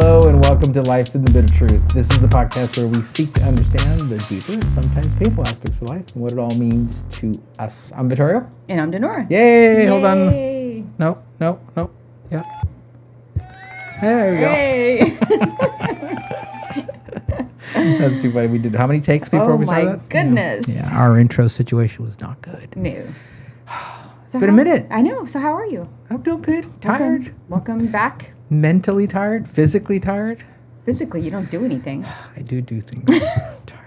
Hello and welcome to Life in the Bit of Truth. This is the podcast where we seek to understand the deeper, sometimes painful aspects of life and what it all means to us. I'm Vittorio. And I'm Dinorah. Yay! Hold on. No. Yeah. There we go. That's too funny. We did how many takes before we started? Oh my goodness. Yeah, our intro situation was not good. No. It's been a minute. I know. So how are you? I'm doing good. Tired. Welcome back. Mentally tired. Physically tired. Physically, you don't do anything. I do things.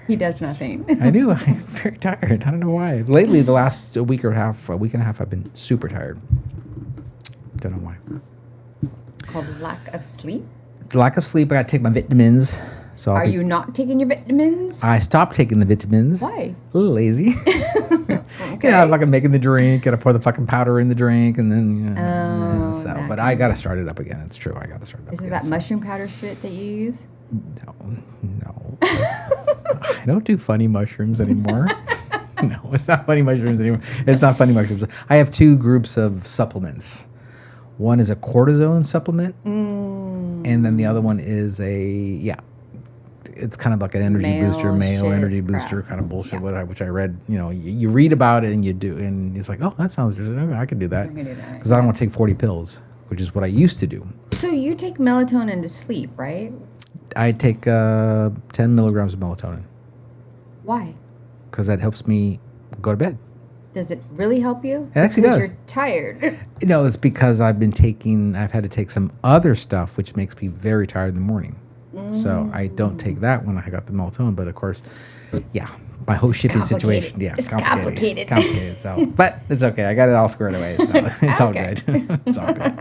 He does nothing. I do. I'm very tired. I don't know why. Lately, the last week and a half, I've been super tired. Don't know why. Called lack of sleep. Lack of sleep. I got to take my vitamins. So Are you not taking your vitamins? I stopped taking the vitamins. Why? A little lazy. Okay. Yeah, I'm fucking making the drink. Got to pour the fucking powder in the drink, and then. But I got to start it up again. It's true. I got to start it up. Is it again, that mushroom powder shit that you use? No. I don't do funny mushrooms anymore. No, it's not funny mushrooms anymore. It's not funny mushrooms. I have two groups of supplements. One is a cortisone supplement, and then the other one is it's kind of like an energy booster, male energy booster kind of bullshit, which I read. You read about it and you do, and it's like, oh, that sounds good. Okay, I can do that because I don't want to take 40 pills, which is what I used to do. So you take melatonin to sleep, right? I take 10 milligrams of melatonin. Why? Because that helps me go to bed. Does it really help you? It actually does. You're tired. No, it's because I've had to take some other stuff, which makes me very tired in the morning. So I don't take that when I got the melatonin. But of course, my whole shipping situation. Yeah, it's complicated. So, but it's okay. I got it all squared away. So it's all good. It's all good.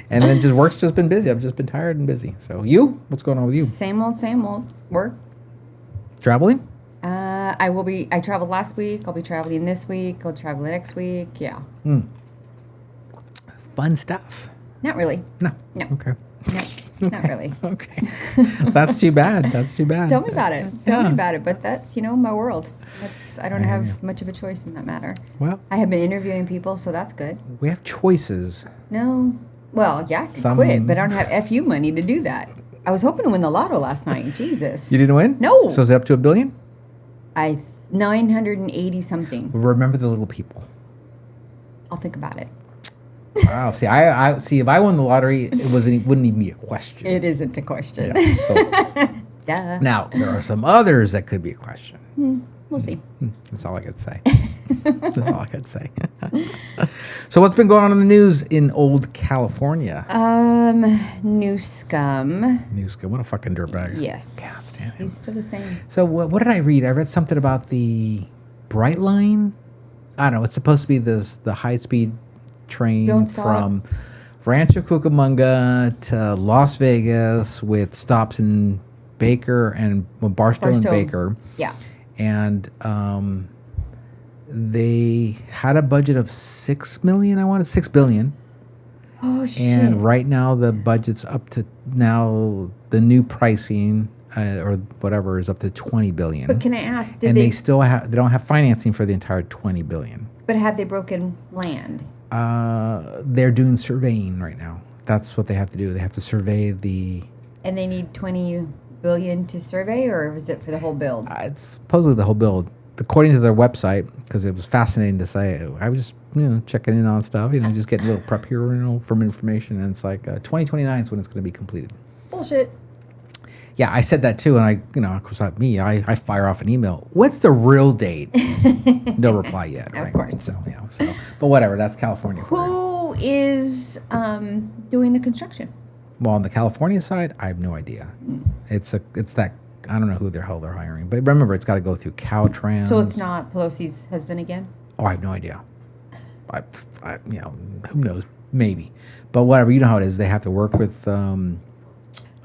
And then work's just been busy. I've just been tired and busy. So what's going on with you? Same old. Work. Traveling? I traveled last week. I'll be traveling this week. I'll travel next week. Yeah. Fun stuff. Not really. No. Okay. No, not really. Okay. That's too bad. Tell me about it. Tell me about it. But that's, my world. I don't have much of a choice in that matter. Well, I have been interviewing people, so that's good. We have choices. No. Well, yeah, I could quit, but I don't have FU money to do that. I was hoping to win the lotto last night. Jesus. You didn't win? No. So is it up to $1 billion? 980 something. Remember the little people. I'll think about it. Wow. See, I see. If I won the lottery, wouldn't even be a question. It isn't a question. Yeah, so. Duh. Now there are some others that could be a question. We'll see. That's all I could say. That's all I could say. So what's been going on in the news in old California? New scum. What a fucking dirtbag. Yes. God damn him. He's still the same. So what did I read? I read something about the Bright Line. I don't know. It's supposed to be the high-speed train from Rancho Cucamonga to Las Vegas with stops in Baker and Barstow and Baker. Yeah. And they had a budget of $6 billion. Oh, shit. And right now the budget's up to the new pricing or whatever is up to $20 billion. But can I ask, they don't have financing for the entire $20 billion. But have they broken land? They're doing surveying right now. That's what they have to do. They have to survey And they need $20 billion to survey, or is it for the whole build? It's supposedly the whole build. According to their website, because it was fascinating to say, I was just checking in on stuff, just getting a little prep here from information, and it's like 2029 is when it's going to be completed. Bullshit. Yeah, I said that too, and of course, not me. I fire off an email. What's the real date? No reply yet. Right? Of course. So, but whatever. That's California. Who is doing the construction? Well, on the California side, I have no idea. It's that I don't know who the hell they're hiring, but remember, it's got to go through Caltrans. So it's not Pelosi's husband again? Oh, I have no idea. Who knows? Maybe, but whatever. You know how it is. They have to work with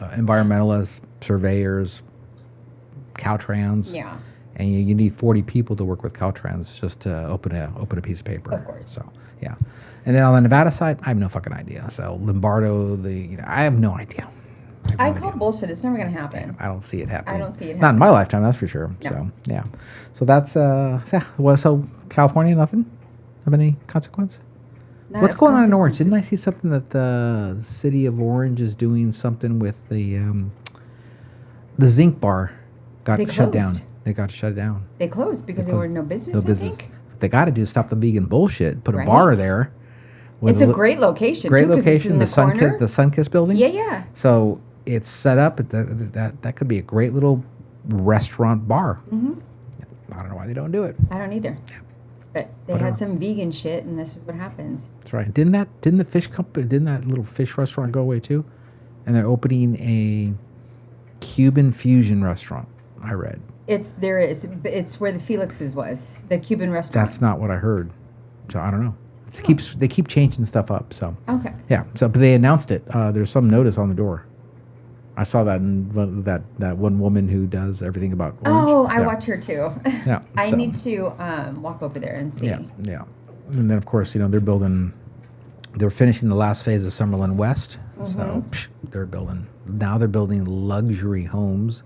environmentalists, surveyors, Caltrans. Yeah. And you need 40 people to work with Caltrans just to open a piece of paper. Of course. So yeah, and then on the Nevada side, I have no fucking idea. So Lombardo, I have no idea. I call bullshit. It's never going to happen. I don't see it happening. I don't see it happening. Not in my lifetime, that's for sure. No. So yeah, so that's so California, nothing of any consequence. Not What's of going on in Orange? Didn't I consequences. see something that the city of Orange is doing something with the Zinc Bar got They shut down. closed. They got shut down. They closed because They they were closed. no business, No I business. think. What they got to do is stop the vegan bullshit. Put a Right. bar there. It's a great location, Great too, 'cause location. it's in the corner. The Sunkiss building. Yeah, yeah. So it's set up. That could be a great little restaurant bar. Mm-hmm. I don't know why they don't do it. I don't either. But they Whatever. had some vegan shit, and this is what happens. That's right. Didn't that little fish restaurant go away too? And they're opening a Cuban fusion restaurant. I read. It's where the Felix's was, the Cuban restaurant. That's not what I heard. So I don't know. They keep changing stuff up. So Okay. yeah. So but they announced it. There's some notice on the door. I saw that in that one woman who does everything about Orange. Oh, I Yeah. watch her too. Yeah. I so, need to walk over there and see. Yeah. Yeah. And then of course they're finishing the last phase of Summerlin West. So they're building luxury homes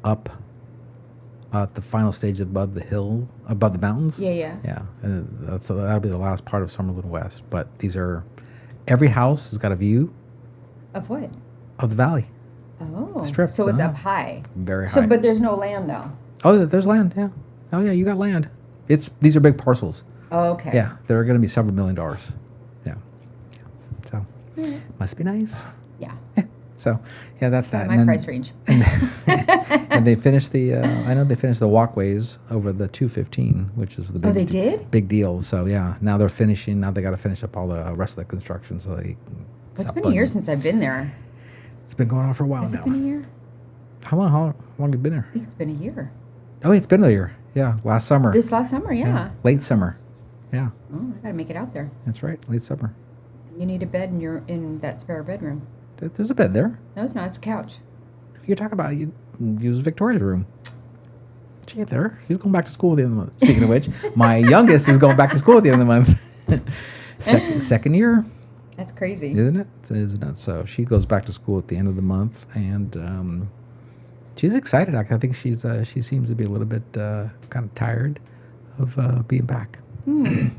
up at the final stage above the mountains. Yeah, yeah. Yeah, and that'll be the last part of Summerlin West. But every house has got a view Of what? of the valley. Oh. Strip. So it's Uh-huh. up high. Very high. So, but there's no land, though. Oh, there's land. Yeah. Oh, yeah. You got land. These are big parcels. Oh, okay. Yeah, they're going to be several $1 million. Yeah. So, must be nice. Yeah. So, yeah, that's that. My price range. And they finished I know they finished the walkways over the 215, which is the big, Oh, they did? big deal. So, yeah, now they're finishing. Now they got to finish up all the rest of the construction. So they. It's been a year since I've been there. It's been going on for a while Has now. it been a year? How long have you been there? I think it's been a year. Oh, it's been a year. Yeah, last summer. This last summer, yeah. Late summer. Yeah, Oh, I got to make it out there. that's right. Late summer. You need a bed in that spare bedroom. There's a bed there. No, it's not. It's a couch. You're talking about you use Victoria's room. She ain't there. She's going back to school at the end of the month. Speaking of which, my youngest is going back to school at the end of the month. Second year, That's crazy. isn't it? Isn't it? So she goes back to school at the end of the month, and she's excited. I think she seems to be a little bit kind of tired of being back.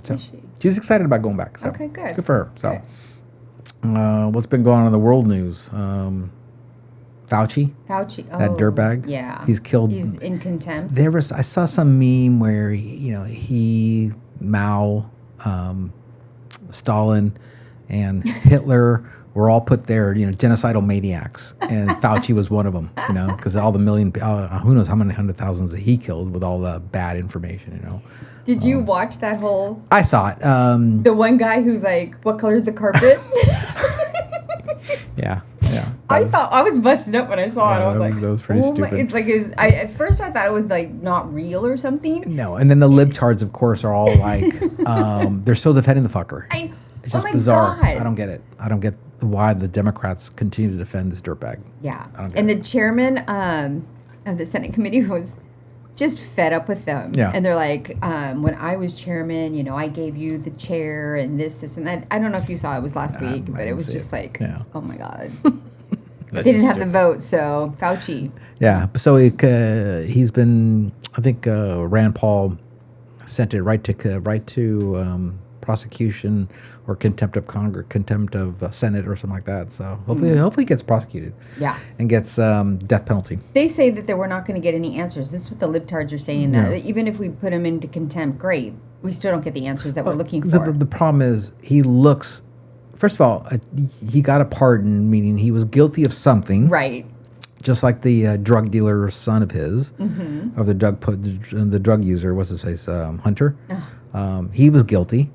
So Is she? she's excited about going back. So Okay, good. Good for her. So Good. what's been going on in the world news? Fauci. Fauci. Oh, That dirtbag? Yeah. He's killed. He's in contempt. I saw some meme where he, Mao, Stalin, and Hitler were all put there, genocidal maniacs, and Fauci was one of them, because all the who knows how many 100,000s that he killed with all the bad information, Did you watch that whole? I saw it. The one guy who's like, "What color's the carpet?" Yeah. I was busted up when I saw it. I was that was pretty oh stupid. It's like at first I thought it was like not real or something. No, and then the libtards, of course, are all like, they're still defending the fucker. It's just oh my bizarre. God. I don't get it. I don't get why the Democrats continue to defend this dirtbag. Yeah, I don't get and it. the chairman of the Senate committee was just fed up with them. Yeah. And they're like, when I was chairman, I gave you the chair and this and that. I don't know if you saw it was last week, but it didn't was see just it. like, Yeah. oh my God. That's They didn't just have the stupid. vote, so Fauci. Yeah. So he's been. I think Rand Paul sent it right to prosecution or contempt of Congress, contempt of Senate or something like that. So hopefully he gets prosecuted. Yeah. And gets death penalty. They say that they were not going to get any answers. This is what the libtards are saying, that even if we put him into contempt, great, we still don't get the answers that we're looking for. The problem is he looks. First of all, he got a pardon, meaning he was guilty of something. Right. Just like the drug dealer son of his, or the drug user, what's his face, Hunter. He was guilty.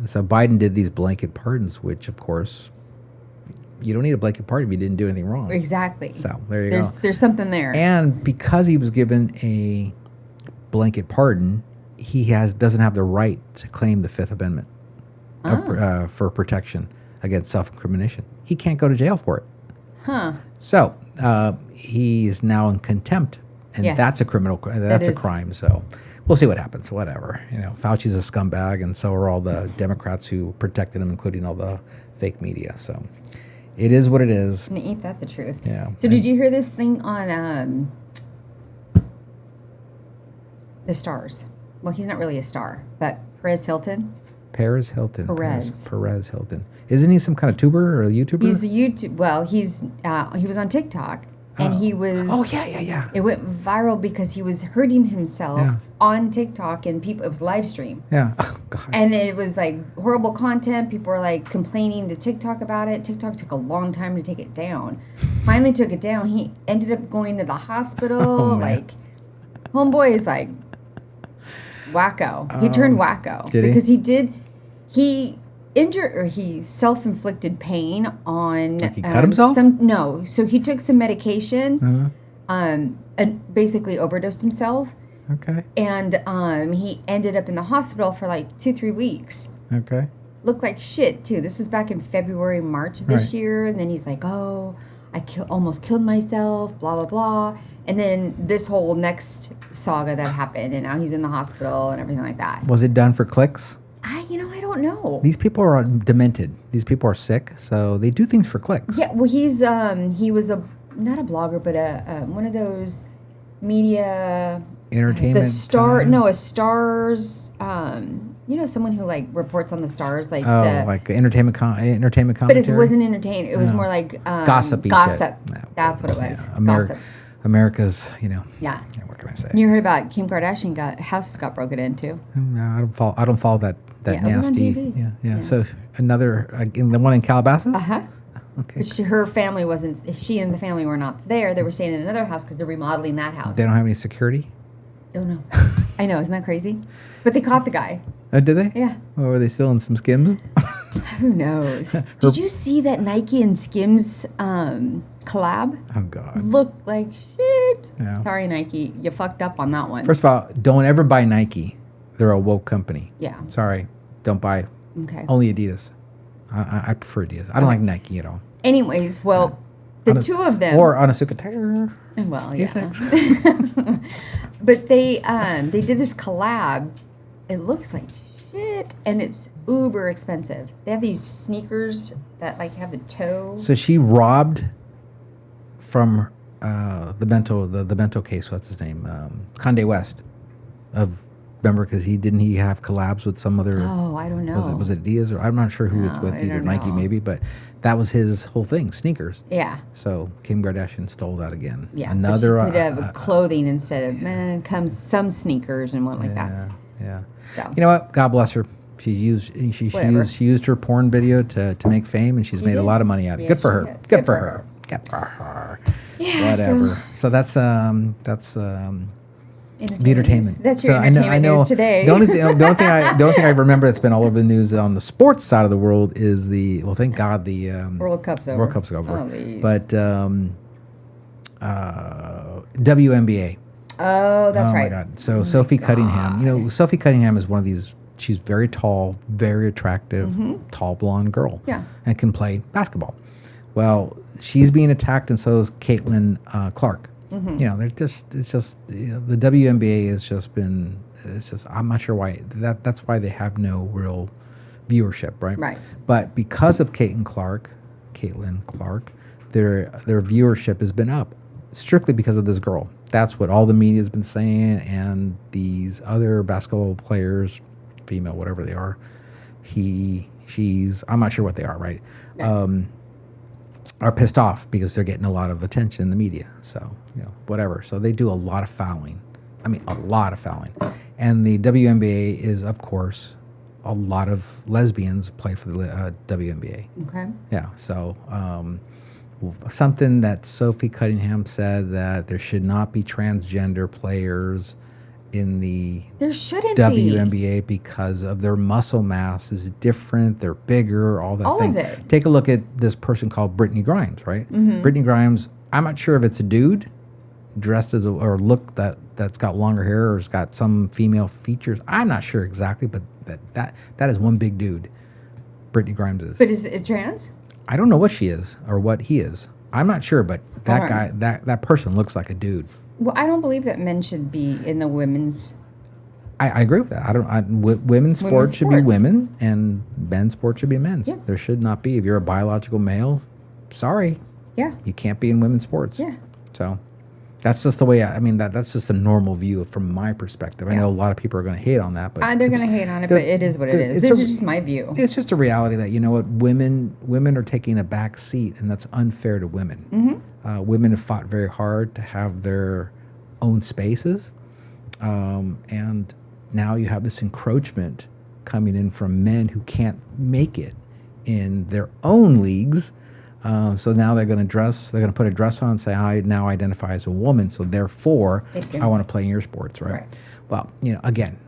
So Biden did these blanket pardons, which, of course, you don't need a blanket pardon if you didn't do anything wrong. Exactly. So there you go. There's something there. And because he was given a blanket pardon, he doesn't have the right to claim the Fifth Amendment for protection against self-incrimination. He can't go to jail for it. Huh. So he's now in contempt, and Yes. that's a criminal. That's a is. crime. So we'll see what happens. Whatever. Fauci's a scumbag, and so are all the Democrats who protected him, including all the fake media. So it is what it is. And ain't that the truth? Yeah. So did you hear this thing on the stars? Well, he's not really a star, but Perez Hilton. Paris Hilton. Perez. Perez Hilton. Isn't he some kind of tuber or a YouTuber? He's the YouTube. Well, he was on TikTok, and he was. Oh yeah. It went viral because he was hurting himself Yeah. on TikTok, and people. It was live stream. Yeah. Oh God. And it was like horrible content. People were like complaining to TikTok about it. TikTok took a long time to take it down. Finally took it down. He ended up going to the hospital. Oh, man. Like, homeboy is like wacko. He turned wacko Did he? because he injured or he self-inflicted pain on. Like he cut himself? No. So he took some medication. And basically overdosed himself. Okay. And he ended up in the hospital for like 2-3 weeks. Okay. Looked like shit too. This was back in February, March of this Right. year, and then he's like, "Oh, I almost killed myself." Blah blah blah. And then this whole next saga that happened, and now he's in the hospital and everything like that. Was it done for clicks? I don't know. These people are demented. These people are sick, so they do things for clicks. Yeah, well, he was not a blogger, but a one of those media Entertainment. a stars. Someone who like reports on the stars, like like entertainment commentary. But it wasn't entertainment. It was more like Gossipy gossip. shit. No, That's what it was. Yeah. Gossip. America's, Yeah. what can I say? You heard about Kim Kardashian house got broken into. No, I don't follow that Yeah, it was on nasty. TV. Yeah. So another the one in Calabasas. Okay. Her family wasn't. She and the family were not there. They were staying in another house because they're remodeling that house. They don't have any security. Don't know. I know, isn't that crazy? But they caught the guy. Did they? Yeah. Or were they still in some Skims? Who knows? Did you see that Nike and Skims collab? Oh God. Look like shit. Yeah. Sorry, Nike. You fucked up on that one. First of all, don't ever buy Nike. They're a woke company. Yeah. Sorry, don't buy. Okay. Only Adidas. I prefer Adidas. I don't like Nike at all. Anyways, well, the two of them. Or Onitsuka Tiger. Well, yeah. A6. But they did this collab. It looks like shit, and it's uber expensive. They have these sneakers that like have the toe. So she robbed from the bento case. What's his name? Kanye West. Remember, because he have collabs with some other. Oh, I don't know. Was it Adidas, or I'm not sure who it's No, with, I either don't Nike know. maybe, but that was his whole thing, sneakers. Yeah. So Kim Kardashian stole that again. Yeah. Another. But she could have clothing instead of comes some sneakers and one like that. Yeah. So. You know what? God bless her. She used her porn video to make fame, and she's made a lot of money out of it. Yeah, Good for she her. has. Good for her. Good for her. Yeah. Whatever. So that's the entertainment. That's your So entertainment news today. The only thing I remember that's been all over the news on the sports side of the world is thank God the World Cup's over. World Cup's over. Holy. But WNBA. Oh, that's right. Oh my God! So Sophie Cunningham. Sophie Cunningham is one of these. She's very tall, very attractive, tall blonde girl. Yeah. And can play basketball. Well, she's being attacked, and so is Caitlin Clark. They're just. It's just the WNBA has just been. It's just. I'm not sure why. That's why they have no real viewership, right? Right. But because of Caitlin Clark, their viewership has been up strictly because of this girl. That's what all the media has been saying, and these other basketball players, female, whatever they are, she's, I'm not sure what they are, right? Are pissed off because they're getting a lot of attention in the media. So, whatever. So they do a lot of fouling. I mean, a lot of fouling. And the WNBA is, of course, a lot of lesbians play for the WNBA. Okay. Yeah. So, something that Sophie Cunningham said, that there should not be transgender players in the There shouldn't WNBA because of their muscle mass is different, they're bigger, all that All thing. of it. Take a look at this person called Brittany Grimes, right? Brittany Grimes, I'm not sure if it's a dude dressed as or look that's got longer hair or has got some female features. I'm not sure exactly, but that is one big dude. Brittany Grimes is. But is it trans? I don't know what she is or what he is. I'm not sure, but that Alright. guy, that person looks like a dude. Well, I don't believe that men should be in the women's. I agree with that. Women's sports should be sports. women, and men's sports should be men's. Yeah. There should not be. If you're a biological male, sorry, Yeah. you can't be in women's sports. Yeah. So, That's just the way. I mean, that's just a normal view from my perspective. I know a lot of people are going to hate on that, but They're going to hate on it, but it is what it is. This is just my view. It's just a reality that, you know what, women are taking a back seat, and that's unfair to women. Women have fought very hard to have their own spaces, and now you have this encroachment coming in from men who can't make it in their own leagues. So now they're going to put a dress on and say, I now identify as a woman, so therefore I want to play in your sports, right? Well, you know, again,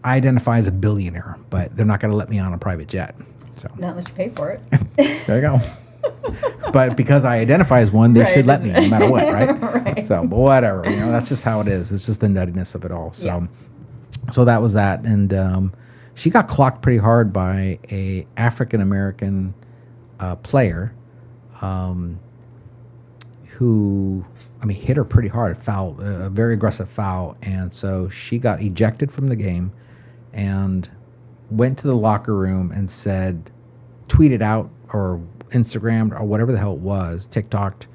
I identify as a billionaire, but they're not going to let me on a private jet. So not let you pay for it. There you go. But because I identify as one, they should let me, no matter what, right? So, but whatever, you know, that's just how it is. It's just the nuttiness of it all. So, so that was that, and she got clocked pretty hard by a African American player. Who, I mean, hit her pretty hard, a very aggressive foul, and so she got ejected from the game and went to the locker room and said, tweeted out or Instagrammed or whatever the hell it was, TikToked,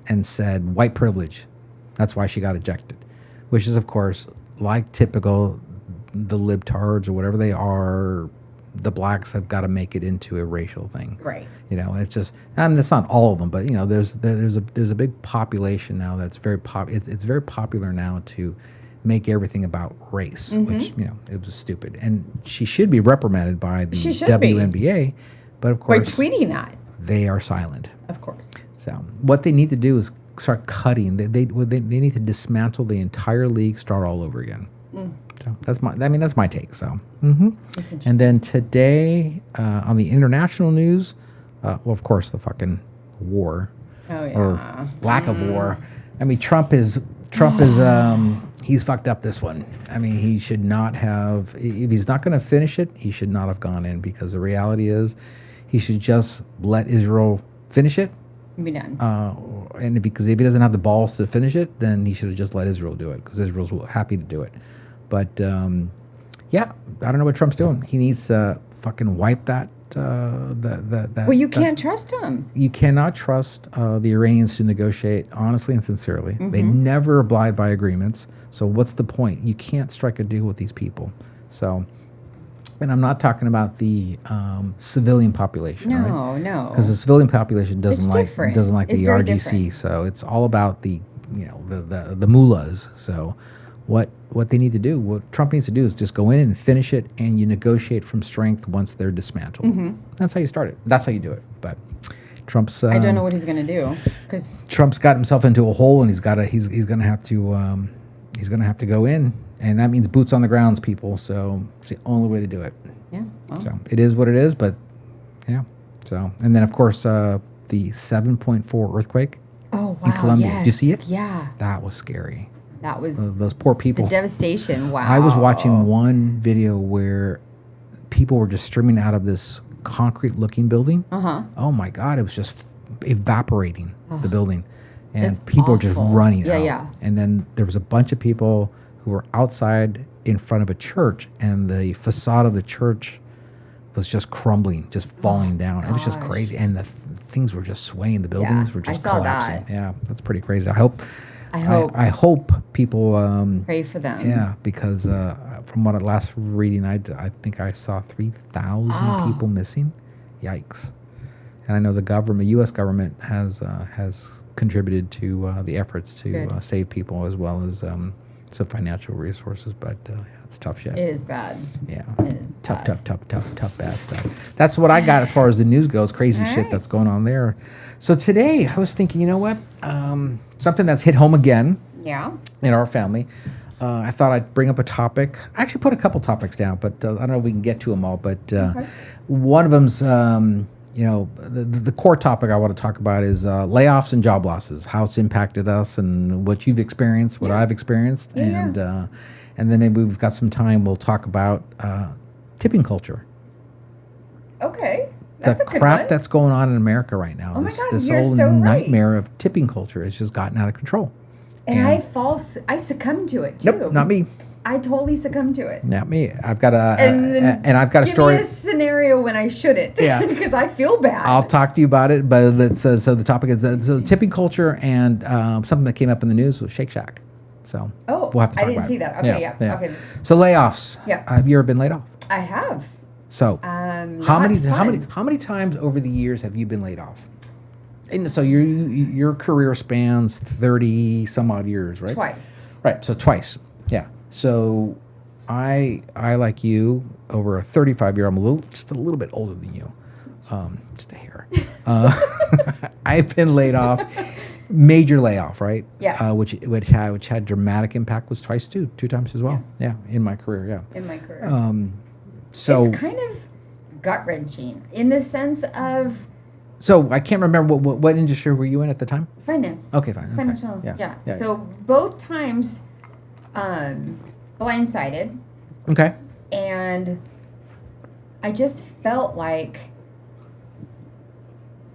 and said, white privilege. That's why she got ejected, which is, of course, like typical, the libtards or whatever they are, the blacks have got to make it into a racial thing, right? You know, it's just, I mean, it's not all of them, but you know, there's a big population now that's very it's very popular now to make everything about race, which, you know, it was stupid, and she should be reprimanded by the WNBA, but of course, by tweeting that they are silent, of course. So what they need to do is start cutting. They need to dismantle the entire league, start all over again. So that's my take. So, and then today on the international news, well, of course, the fucking war, or lack of war. I mean, Trump is he's fucked up this one. I mean, he should not have. If he's not going to finish it, he should not have gone in, because the reality is, he should just let Israel finish it. Be done. And because if he doesn't have the balls to finish it, then he should have just let Israel do it, because Israel's happy to do it. But yeah, I don't know what Trump's doing. He needs to fucking wipe that. Well, you can't trust him. You cannot trust the Iranians to negotiate honestly and sincerely. They never abide by agreements. So what's the point? You can't strike a deal with these people. So, and I'm not talking about the civilian population. No, no. Because the civilian population doesn't like it's the RGC. Different. So it's all about the the mullahs. So what they need to do, what Trump needs to do, is just go in and finish it, and you negotiate from strength once they're dismantled. That's how you start it. That's how you do it. But Trump's I don't know what he's going to do, because Trump's got himself into a hole, and he's going to have to go in, and that means boots on the grounds, people. So it's the only way to do it. Yeah. Well. So it is what it is, but yeah. So, and then of course the 7.4 earthquake in Colombia. Yes. Did you see it? Yeah. That was scary. That was those poor people. The devastation. Wow. I was watching one video where people were just streaming out of this concrete-looking building. Oh my God! It was just evaporating the building, and people were just running out. Yeah. And then there was a bunch of people who were outside in front of a church, and the facade of the church was just crumbling, just falling down. It was just crazy, and the things were just swaying. The buildings were just collapsing. That. Yeah, that's pretty crazy. I hope people pray for them. Yeah, because from what last reading, I think I saw 3,000 people missing. Yikes! And I know the U.S. government has contributed to the efforts to save people, as well as some financial resources. But it's tough shit. It is bad. Yeah, it is tough, bad stuff. That's what I got as far as the news goes. Crazy shit that's going on there. So today I was thinking, you know what? Something that's hit home again. Yeah. In our family. I thought I'd bring up a topic. I actually put a couple topics down, but I don't know if we can get to them all. But one of them's, the core topic I want to talk about is layoffs and job losses, how it's impacted us, and what you've experienced, what I've experienced. And then maybe we've got some time, we'll talk about tipping culture. Okay. That's the crap that's going on in America right now. Oh my God, this you're whole so nightmare of tipping culture has just gotten out of control. And I succumb to it too. Nope, not me. I totally succumbed to it. Yeah, me. I've got a And I've got a story. Give me a scenario when I shouldn't. Yeah. Because I feel bad. I'll talk to you about it, but let's, so the topic is so tipping culture and something that came up in the news was Shake Shack. So Oh, we'll have to talk I didn't about see it. that. Okay, yeah. Okay. So layoffs. Yeah. Have you ever been laid off? I have. So Not fun. how many times over the years have you been laid off? And so your career spans 30 some odd years, right? Twice. Right. So twice. Yeah. So I like you, over a 35-year, I'm just a little bit older than you, just a hair. I've been laid off, major layoff, right? Yeah. Which had dramatic impact, was twice too, 2 times as well. Yeah, in my career. Yeah. In my career. So it's kind of gut wrenching in the sense of so I can't remember what industry were you in at the time? finance. Okay, fine. Financial. Okay. Yeah. So both times, blindsided. Okay. And I just felt like,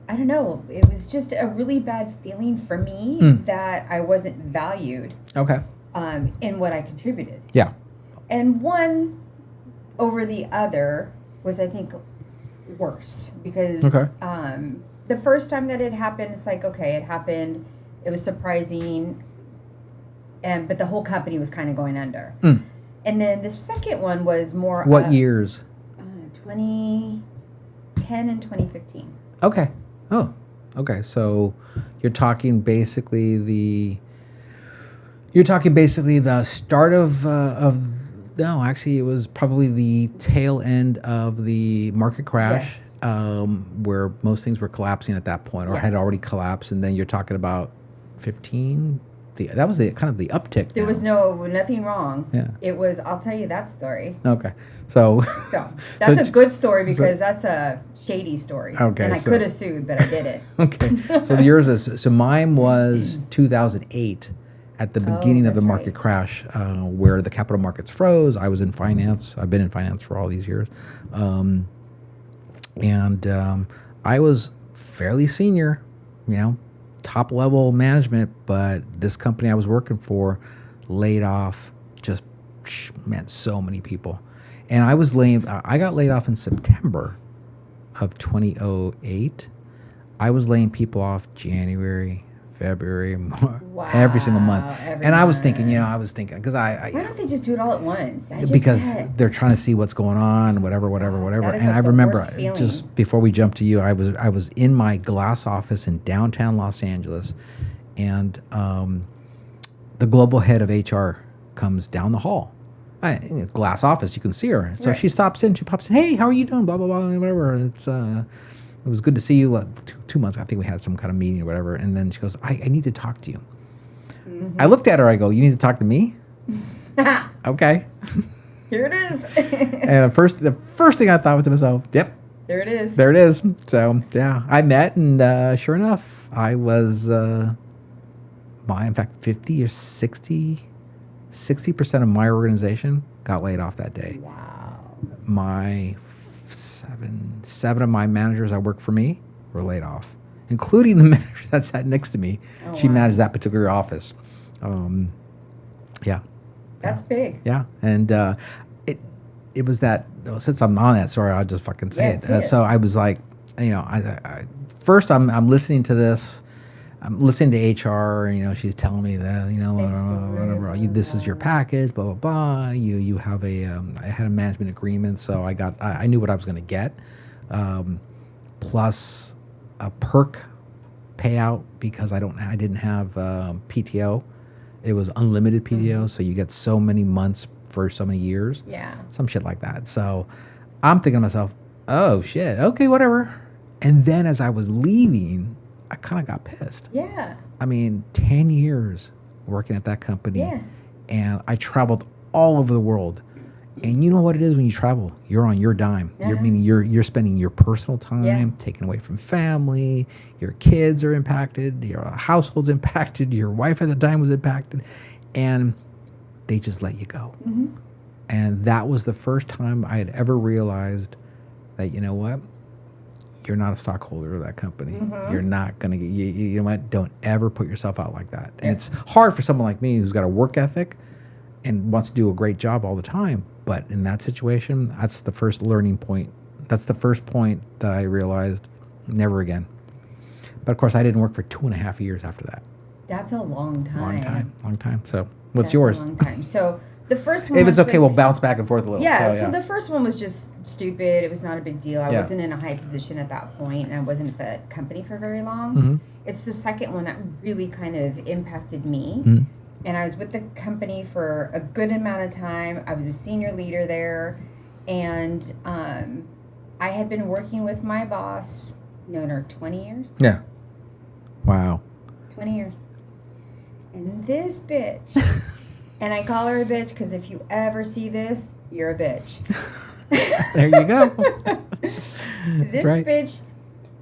I don't know, it was just a really bad feeling for me that I wasn't valued Okay. in what I contributed. Yeah. And one over the other was, I think, worse because Okay. The first time that it happened, it's like, okay, it happened. It was surprising. But the whole company was kind of going under. And then the second one was more. What years? 2010 and 2015. Okay. Oh, okay. So you're talking basically the start of no, actually it was probably the tail end of the market crash, where most things were collapsing at that point or had already collapsed, and then you're talking about 15. That was kind of the uptick. There was nothing wrong. Yeah. It was. I'll tell you that story. Okay. So that's a good story because that's a shady story. Okay. And I could have sued, but I didn't. Okay. So yours is mine was 2008 at the beginning of the market right. crash, where the capital markets froze. I was in finance. I've been in finance for all these years, and I was fairly senior, top level management, but this company I was working for laid off just meant so many people. And I got laid off in September of 2008. I was laying people off January, February, March, every single month. And I was thinking, because why don't they just do it all at once? Because they're trying to see what's going on, whatever. And I remember just before we jump to you, I was in my glass office in downtown Los Angeles, and the global head of HR comes down the hall. Glass office, you can see her. So she stops in, she pops in, hey, how are you doing? Blah, blah, blah, whatever. It was good to see you. Like 2 months, I think we had some kind of meeting or whatever. And then she goes, I need to talk to you. Mm-hmm. I looked at her, I go, you need to talk to me? Okay. Here it is. And the first thing I thought was to myself, yep. There it is. There it is. So, yeah, I met, and sure enough, I was, in fact, 50 or 60% of my organization got laid off that day. Wow. My seven of my managers that worked for me were laid off, including the manager that sat next to me. She managed that particular office. That's big. Yeah, and it was that. Since I'm on that, sorry, I'll just fucking say it. So I was like, I first I'm listening to this. I'm listening to HR, and she's telling me that whatever. This is your package, blah blah blah. You have I had a management agreement, so I knew what I was going to get, plus a perk payout because I didn't have PTO. It was unlimited PTO, so you get so many months for so many years. Yeah. Some shit like that. So I'm thinking to myself, oh shit, okay, whatever. And then as I was leaving, I kind of got pissed. Yeah. 10 years working at that company. Yeah. And I traveled all over the world. And you know what it is when you travel? You're on your dime. You're spending your personal time, taken away from family. Your kids are impacted. Your household's impacted. Your wife at the time was impacted. And they just let you go. Mm-hmm. And that was the first time I had ever realized that, you know what? You're not a stockholder of that company. Mm-hmm. You're not going to get, you know what? Don't ever put yourself out like that. And it's hard for someone like me who's got a work ethic and wants to do a great job all the time. But in that situation, that's the first learning point. That's the first point that I realized never again. But of course, I didn't work for 2.5 years after that. That's a long time. Long time. So what's That's yours? a long time. So the first one If it's was okay, we'll bounce back and forth a little. Yeah, so the first one was just stupid. It was not a big deal. I Yeah. wasn't in a high position at that point, and I wasn't at the company for very long. Mm-hmm. It's the second one that really kind of impacted me. Mm-hmm. And I was with the company for a good amount of time. I was a senior leader there, and I had been working with my boss, known her 20 years. Yeah. Wow. 20 years. And this bitch, and I call her a bitch because if you ever see this, you're a bitch. There you go. This right. bitch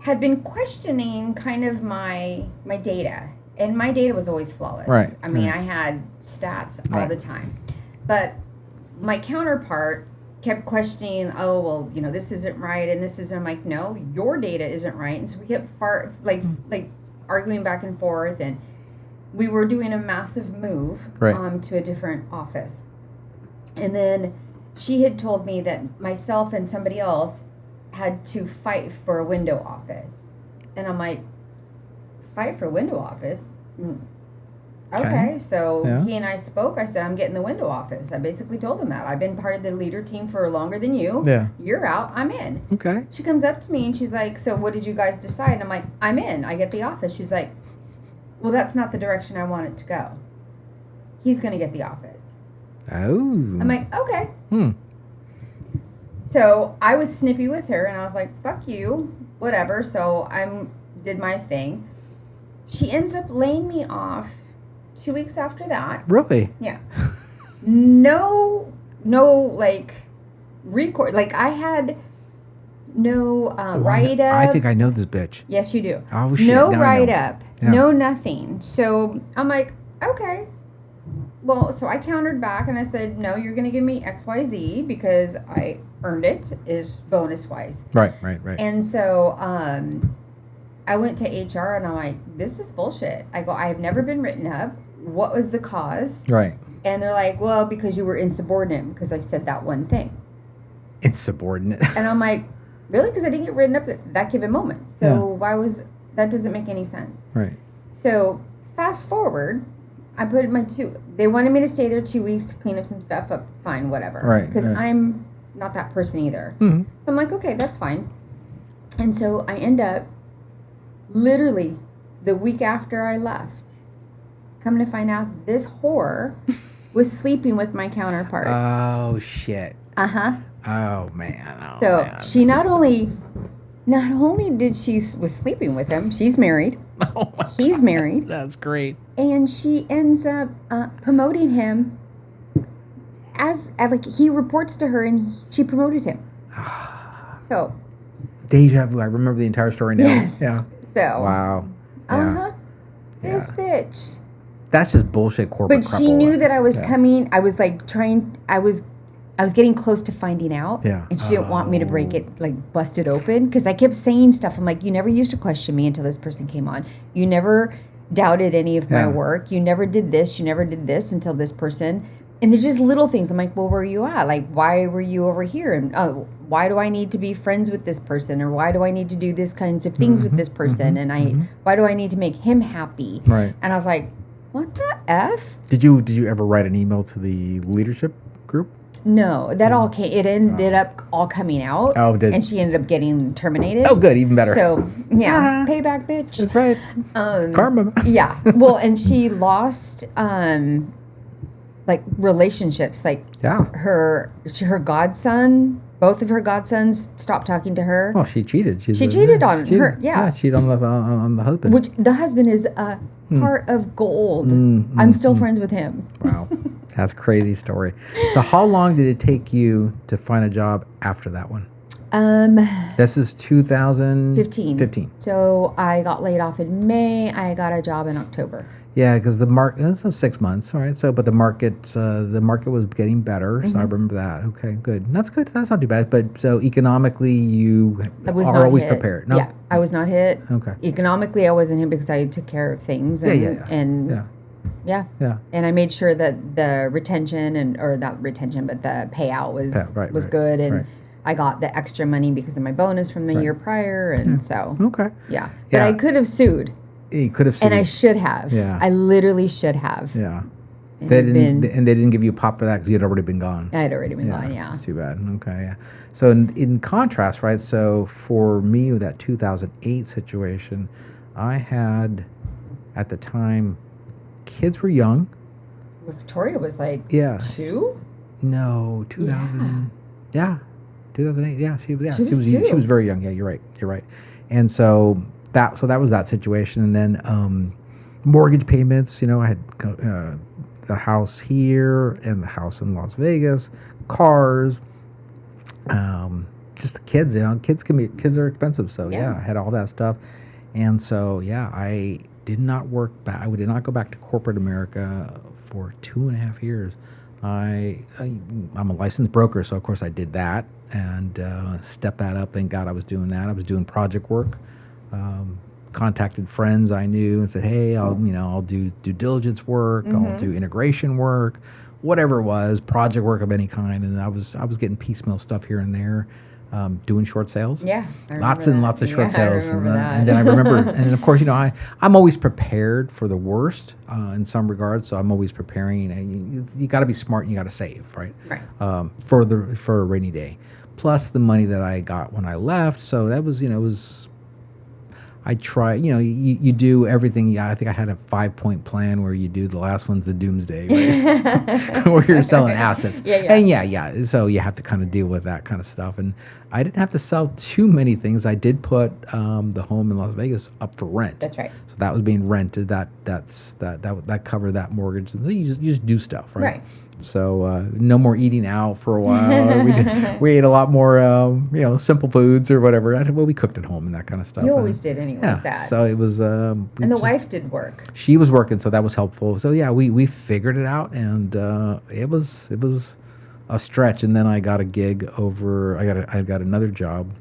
had been questioning kind of my data. And my data was always flawless. Right. I mean, right. I had stats all Right. the time. But my counterpart kept questioning, oh, well, you know, this isn't right and this isn't. I'm like, no, your data isn't right. And so we kept arguing back and forth. And we were doing a massive move Right. to a different office. And then she had told me that myself and somebody else had to fight for a window office. And I'm like, fight for window office? Okay, so Yeah. he and I spoke. I said, I'm getting the window office. I basically told him that. I've been part of the leader team for longer than you. Yeah. You're out. I'm in. Okay. She comes up to me and she's like, so what did you guys decide? And I'm like, I'm in. I get the office. She's like, well, that's not the direction I want it to go. He's going to get the office. Oh. I'm like, okay. Hmm. So I was snippy with her and I was like, fuck you, whatever. So did my thing. She ends up laying me off 2 weeks after that. Really? Yeah. No, like, record. Like, I had no write-up. I think I know this bitch. Yes, you do. Oh, shit. No Now I know. write-up. Yeah. No nothing. So I'm like, okay. Well, so I countered back and I said, no, you're going to give me XYZ because I earned it, is bonus-wise. Right. And so I went to HR and I'm like, this is bullshit. I go, I have never been written up. What was the cause? Right. And they're like, well, because you were insubordinate because I said that one thing. Insubordinate. And I'm like, really? Because I didn't get written up at that given moment. So Yeah. why was, that doesn't make any sense. Right. So fast forward, I put in they wanted me to stay there 2 weeks to clean up some stuff up. Fine, whatever. Right. Because right. I'm not that person either. Mm-hmm. So I'm like, okay, that's fine. And so I end up literally the week after I left, coming to find out this whore was sleeping with my counterpart. Oh, shit. Uh-huh. Oh, man. So man. she not only did she was sleeping with him, she's married. Oh my He's married. That's great. And she ends up promoting him as like he reports to her and she promoted him. So Deja vu. I remember the entire story now. yes. Yeah. So Wow. Yeah. uh-huh. This bitch. That's just bullshit corporate But she crapple. knew that I was Yeah. coming. I was like I was getting close to finding out. Yeah. And she didn't want me to break it, like bust it open. Because I kept saying stuff. I'm like, you never used to question me until this person came on. You never doubted any of my Yeah. work. You never did this. You never did this until this person. And they're just little things. I'm like, well, where were you at? Like, why were you over here? And why do I need to be friends with this person? Or why do I need to do these kinds of things with this person? And why do I need to make him happy? Right. And I was like, what the F? Did you ever write an email to the leadership group? No, that all came. It ended up all coming out. Oh, did- and she ended up getting terminated. Oh, good, even better. So yeah, payback, bitch. That's right. Karma. Yeah. Well, and she lost like relationships. Like Yeah. her godson. Both of her godsons stopped talking to her. Well, she cheated. She cheated on her, yeah. cheated on the husband. Which the husband is a heart of gold. I'm still friends with him. Wow. That's a crazy story. So how long did it take you to find a job after that one? This is 2015. 15. So I got laid off in May. I got a job in October. Yeah, because the market, this is 6 months, all right. So, but the market was getting better. So I remember that. Okay, good. That's good. That's not too bad. But so economically, you are always hit. prepared. No? Yeah, I was not hit. Okay. Economically, I wasn't hit because I took care of things. And, Yeah. Yeah. Yeah. And I made sure that the retention or not retention, but the payout was good. And I got the extra money because of my bonus from the year prior. And so, okay. Yeah. But I could have sued. You could have sued. And I should have. Yeah. I literally should have. Yeah. And They didn't give you a pop for that because you had already been gone. I had already been gone, yeah. It's too bad. Okay, yeah. So in contrast, right, so for me with that 2008 situation, I had, at the time, kids were young. Victoria was like 2? No, 2000. Yeah. 2008. Yeah, she was 2. She was very young. Yeah, you're right. And so that was that situation. And then mortgage payments, I had the house here and the house in Las Vegas, cars, just the kids, kids are expensive. So I had all that stuff. And so, I did not work back. I did not go back to corporate America for 2.5 years. I'm a licensed broker, so of course I did that and stepped that up. Thank God I was doing that. I was doing project work. Contacted friends I knew and said, "Hey, I'll do due diligence work. I'll do integration work, whatever it was, project work of any kind." And I was getting piecemeal stuff here and there, doing short sales. Yeah, lots of short sales. I remember that. And then I remember, and of course, I'm always prepared for the worst in some regards. So I'm always preparing. You got to be smart and you got to save, right? Right. For a rainy day, plus the money that I got when I left. So that was it was. I try, you do everything. Yeah, I think I had a 5-point plan where you do the last one's the doomsday, right? Where you're selling assets. And so you have to kind of deal with that kind of stuff. And I didn't have to sell too many things. I did put the home in Las Vegas up for rent. That's right. So that was being rented. That covered that mortgage. And so you just do stuff, right? Right. So no more eating out for a while. We ate a lot more, simple foods or whatever. We cooked at home and that kind of stuff. You always did anyway. Yeah. So it was. And the wife did work. She was working, so that was helpful. So we figured it out, and it was a stretch. And then I got a gig over. I got another job,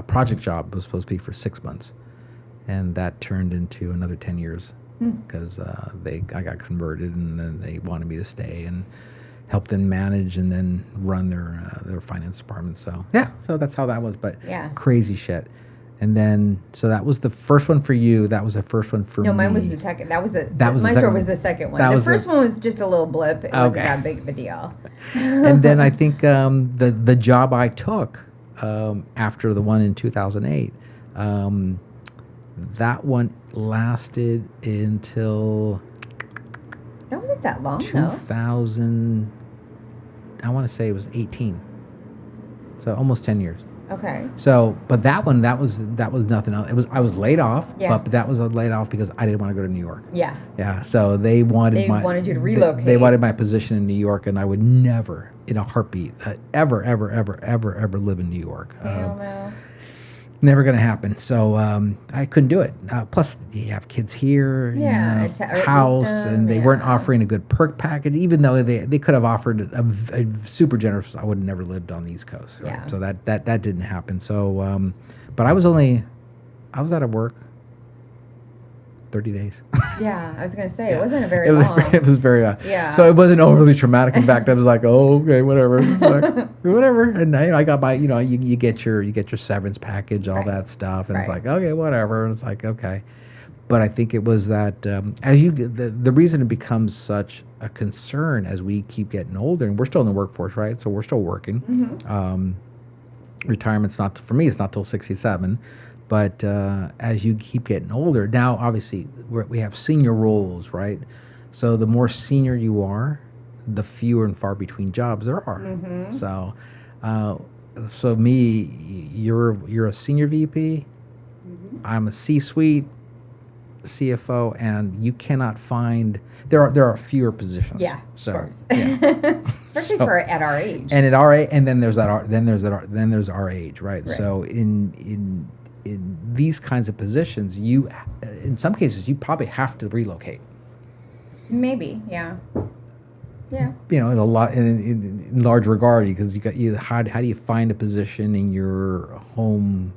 project job. It was supposed to be for 6 months, and that turned into another 10 years. Because I got converted, and then they wanted me to stay and help them manage and then run their finance department. So so that's how that was. But crazy shit. And then so that was the first one for you. That was the first one for me. No, mine was the second. My story story was the second one. The first one was just a little blip. It wasn't that big of a deal. And then I think the job I took after the one in 2008. That one lasted until that wasn't that long 2000. I want to say it was 18. So almost 10 years. Okay. So, but that one, that was nothing else. I was laid off, but that was laid off because I didn't want to go to New York. Yeah. Yeah. So they wanted you to relocate. They wanted my position in New York, and I would never, in a heartbeat, ever live in New York. Hell no. Never going to happen. So I couldn't do it. Plus, you have kids here, house, and they weren't offering a good perk package, even though they could have offered a super generous. I would have never lived on the East Coast. Right? Yeah. So that didn't happen. So, but I was out of work 30 days. Yeah, I was going to say, it wasn't a very long. It was very, So it wasn't overly traumatic. In fact, I was like, oh, okay, whatever. It's like, whatever. And I got my, you get your severance package, all that stuff. And it's like, okay, whatever. And it's like, okay. But I think it was that the reason it becomes such a concern as we keep getting older, and we're still in the workforce, right? So we're still working. Mm-hmm. Retirement's not, for me, it's not till 67. But as you keep getting older, now obviously we have senior roles, right? So the more senior you are, the fewer and far between jobs there are. Mm-hmm. So me, you're a senior VP. Mm-hmm. I'm a C-suite CFO, and you cannot find there are fewer positions. Yeah, so, of course. Yeah. Especially for at our age. And at our age, and then there's our age, right? So in these kinds of positions, in some cases, you probably have to relocate. Maybe, yeah. In a lot, in large regard, because how do you find a position in your home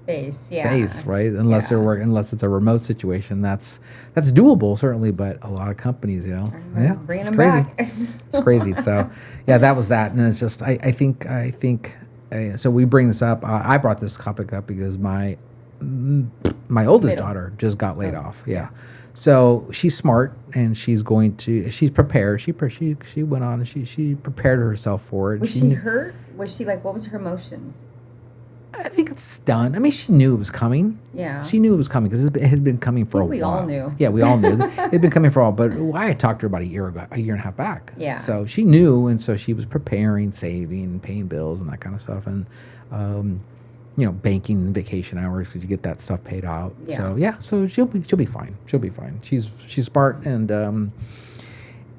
base, right? Unless they're working, unless it's a remote situation, that's doable certainly. But a lot of companies, bringing it's them crazy. back. It's crazy. So yeah, that was that, and it's just I think so. We bring this up. I brought this topic up because my oldest daughter just got laid off. Yeah. So she's smart and she's prepared. She went on and she prepared herself for it. Was she hurt? Was she like, what was her emotions? I think it's stunned. I mean, she knew it was coming. Yeah. She knew it was coming because it had been coming for a while. We all knew. Yeah, we all knew. It had been coming for a while. But I had talked to her about a year and a half back. Yeah. So she knew, and so she was preparing, saving, paying bills, and that kind of stuff. And, banking and vacation hours because you get that stuff paid out. Yeah. So she'll be fine. She'll be fine. She's smart, and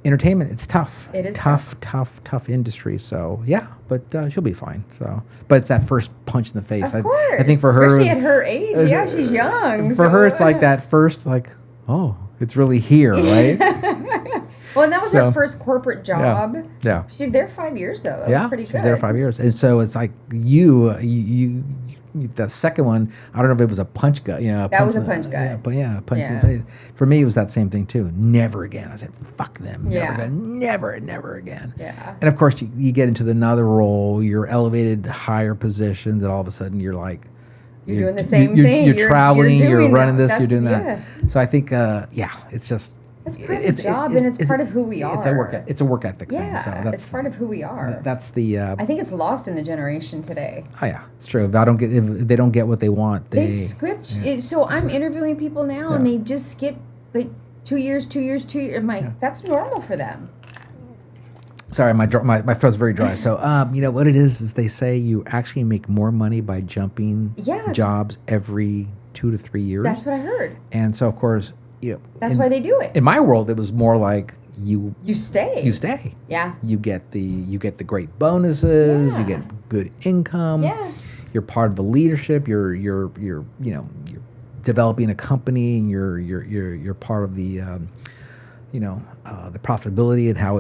entertainment, it's tough. It is tough industry. So yeah, but she'll be fine. So, but it's that first punch in the face. Of course. I think for her, especially at her age. Yeah, she's young. For her, it's like that first, like, oh, it's really here, right? Well, and that was her first corporate job. Yeah. She was there 5 years, though. That was pretty good. She was there 5 years. And so it's like you the second one, I don't know if it was a punch gut. That was a punch gut. A punch in the face. For me, it was that same thing, too. Never again. I said, fuck them. Never again. Yeah. And, of course, you get into another role. You're elevated to higher positions, and all of a sudden you're like, you're doing the same thing. You're traveling, you're running this, you're doing that. Yeah. So I think, it's just... It's part of the job, and it's part of who we are. It's a work ethic thing. So it's part of who we are. That's the... I think it's lost in the generation today. Oh, yeah. It's true. If they don't get what they want, they script. Yeah. So I'm interviewing people now, and they just skip, like, 2 years. I'm like, that's normal for them. Sorry, my throat's very dry. So, what it is they say you actually make more money by jumping jobs every 2 to 3 years. That's what I heard. And so, of course... that's why they do it. In my world, it was more like you stay. Yeah. You get the great bonuses. You get good income. Yeah. You're part of the leadership. You're developing a company. And you're part of the the profitability and how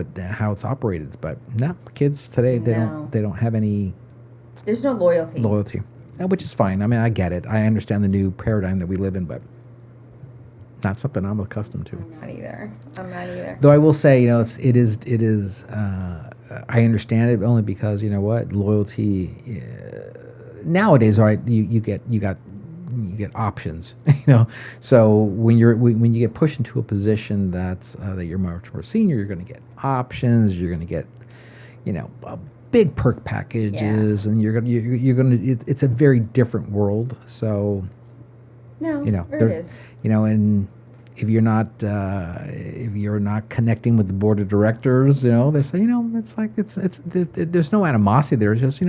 it's operated. But no, kids today they don't have any. There's no loyalty. Which is fine. I mean, I get it. I understand the new paradigm that we live in, but. Not something I'm accustomed to. I'm not either. Though I will say, it is. I understand it only because loyalty. Nowadays, right? You get options. So when you get pushed into a position that you're much more senior, you're going to get options. You're going to get, big perk packages, and you're gonna. It's a very different world. So. No, there it is. And if you're not connecting with the board of directors, they say, it's like there's no animosity there. It's just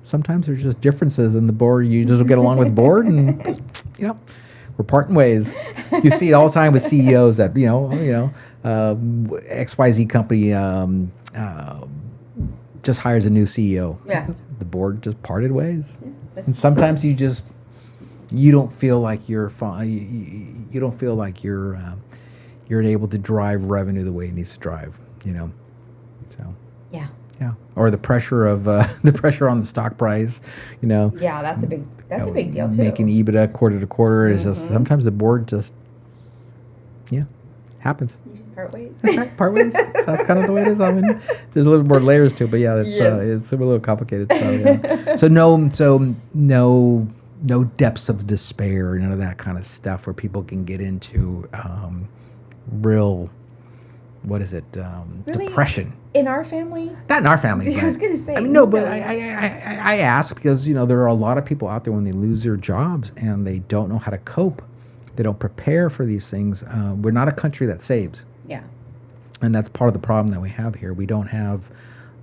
sometimes there's just differences in the board. You just don't get along with the board, and we're parting ways. You see it all the time with CEOs that XYZ company just hires a new CEO. Yeah, the board just parted ways, and sometimes you don't feel like you're fine. You don't feel like you're able to drive revenue the way it needs to drive. So yeah. Or the pressure of the pressure on the stock price. Yeah, that's a big deal too. Making EBITDA quarter to quarter is just sometimes the board just happens. You just part ways. That's right, part ways. So that's kind of the way it is. I mean, there's a little more layers to it, but it's a little complicated. So no depths of despair, none of that kind of stuff where people can get into real, what is it, really? Depression. In our family? Not in our family. I was going to say. I mean, no, but I ask because, there are a lot of people out there when they lose their jobs and they don't know how to cope. They don't prepare for these things. We're not a country that saves. Yeah. And that's part of the problem that we have here. We don't have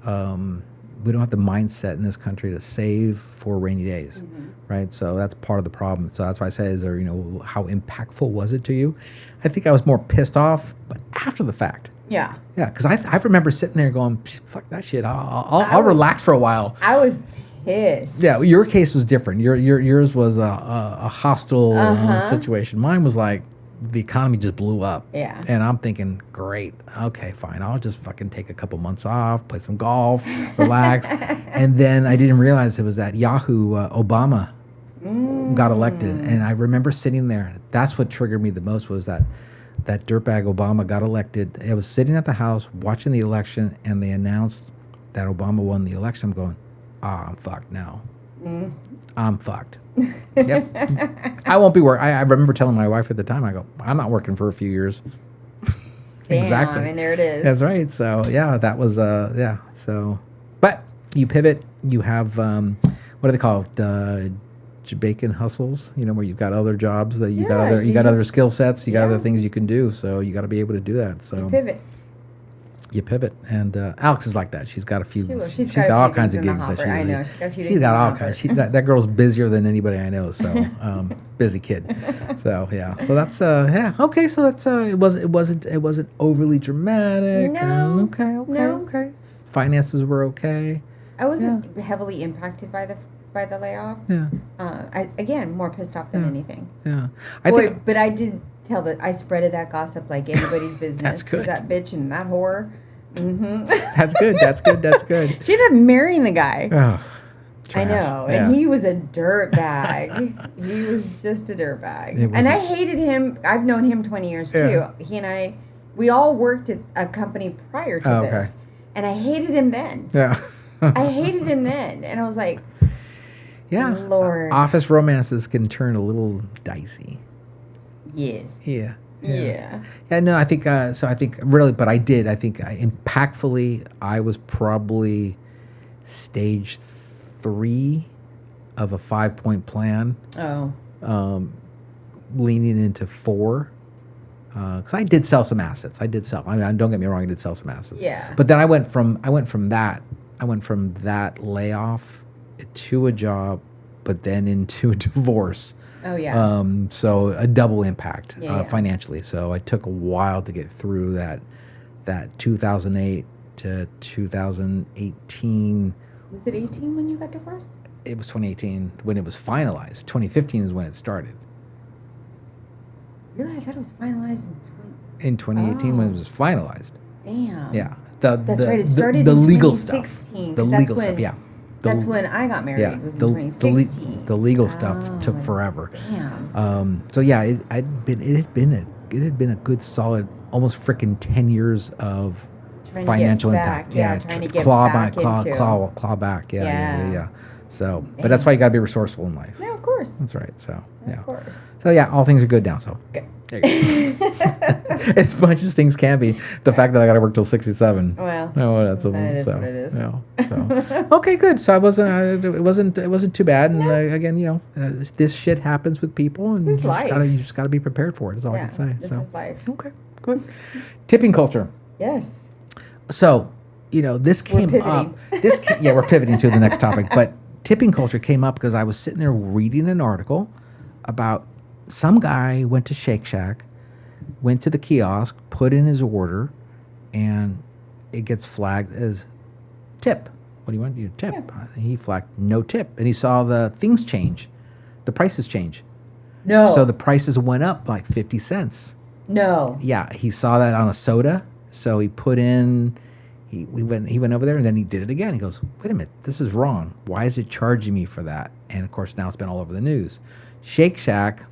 the mindset in this country to save for rainy days, right? So that's part of the problem. So that's why I say, how impactful was it to you? I think I was more pissed off, but after the fact. Yeah. Yeah, because I remember sitting there going, fuck that shit. I'll relax for a while. I was pissed. Yeah, your case was different. Yours was a hostile situation. Mine was like, the economy just blew up. Yeah. And I'm thinking, great, okay, fine. I'll just fucking take a couple months off, play some golf, relax. And then I didn't realize it was that Yahoo Obama got elected. And I remember sitting there. That's what triggered me the most was that dirtbag Obama got elected. I was sitting at the house watching the election, and they announced that Obama won the election. I'm going, I'm fucked now. I'm fucked. Yep. I won't be working. I remember telling my wife at the time, I go, I'm not working for a few years. Damn, Exactly. and there it is. That's right. So yeah, that was yeah. So, but you pivot. You have what do they call it? Jamaican hustles. You know, where you've got other jobs that you got other skill sets. You got other things you can do. So you got to be able to do that. So you pivot. You pivot, and Alex is like that. She's got a few. She's got all kinds of things gigs that I know. She's got a few. She's got all kinds. That girl's busier than anybody I know. So busy kid. So yeah. So that's yeah. Okay. So that's it wasn't overly dramatic. No. Okay. Finances were okay. I wasn't heavily impacted by the layoff. Yeah. Again, more pissed off than anything. Yeah. But I did I spreaded that gossip like anybody's business. That's good. That bitch and that whore. Mm-hmm. That's good. That's good. She ended up marrying the guy. Oh, I know. Yeah. And he was a dirtbag. He was just a dirtbag. And I hated him. I've known him 20 years too. He and we all worked at a company prior to this. And I hated him then. Yeah. I hated him then. And I was like, yeah. Lord. Office romances can turn a little dicey. Yes. Yeah. Yeah. No, I think so. I think really, but I think impactfully, I was probably stage 3 of a 5-point plan. Oh. Leaning into 4. Because I did sell some assets. I mean, don't get me wrong. I did sell some assets. Yeah. But then I went from that layoff to a job, but then into a divorce. Oh yeah. So a double impact Yeah. financially. So it took a while to get through that 2008 to 2018. Was it 18 when you got divorced? It was 2018 when it was finalized. 2015 is when it started. Really? I thought it was finalized In 2018 when it was finalized. Damn. Yeah. That's right. It started the in legal 2016. stuff. The legal stuff. Yeah. That's when I got married. Yeah, It was in 2016. the legal stuff took forever. Damn. So yeah, it had been a good solid almost freaking 10 years of Trying financial to get back. impact. Yeah, trying to get claw back claw back. Yeah. Yeah. So, but that's why you got to be resourceful in life. Yeah, of course. That's right. So yeah. Of course. So yeah, all things are good now. So okay. There you go. As much as things can be, the fact that I got to work till 67. Well, that's that is what it is. Yeah, so okay, good. So it wasn't too bad. And again, this shit happens with people, and This is you life. Just gotta be prepared for it. Is all I can say. This So is life. okay, good. Tipping culture. Yes. So this came up. We're pivoting to the next topic, but tipping culture came up because I was sitting there reading an article about some guy went to Shake Shack, went to the kiosk, put in his order, and it gets flagged as tip. What do you want? You tip. Yeah. He flagged no tip, and he saw the things change, the prices change. No. So the prices went up like 50 cents. No. Yeah, he saw that on a soda, so he put in. He went over there, and then he did it again. He goes, wait a minute, this is wrong. Why is it charging me for that? And of course, now it's been all over the news. Shake Shack,